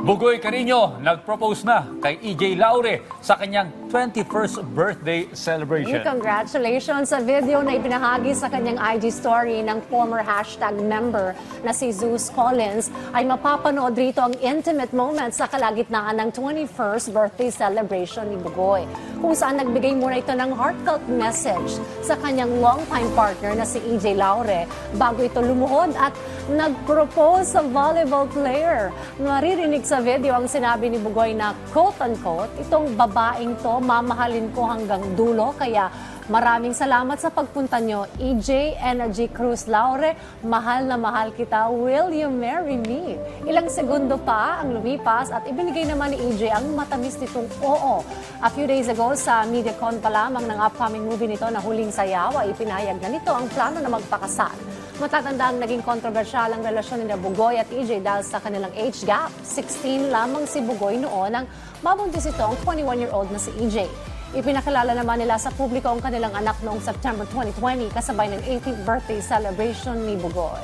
Bugoy Carino nag-propose na kay EJ Laure sa kanyang 21st birthday celebration. Congratulations sa video na ibinahagi sa kanyang IG story ng former hashtag member na si Zeus Collins ay mapapanood rito ang intimate moments sa kalagitnaan ng 21st birthday celebration ni Bugoy, kung saan nagbigay muna ito ng heartfelt message sa kanyang longtime partner na si EJ Laure bago ito lumuhod at nag-propose sa volleyball player. Maririnig sa video ang sinabi ni Bugoy na quote-unquote, itong babaeng to mamahalin ko hanggang dulo, kaya maraming salamat sa pagpunta nyo. EJ Energy Cruz Laure, mahal na mahal kita, will you marry me? Ilang segundo pa ang lumipas at ibinigay naman ni EJ ang matamis nitong oo. A few days ago sa MediaCon pa lamang ng upcoming movie nito na Huling Sayaw ay ipinahayag na nito ang plano na magpakasal. Matatandang naging kontrobersyal ang relasyon ni Bugoy at EJ dahil sa kanilang age gap. 16 lamang si Bugoy noon nang mabuntis ito ang 21-year-old na si EJ. Ipinakilala naman nila sa publiko ang kanilang anak noong September 2020 kasabay ng 18th birthday celebration ni Bugoy.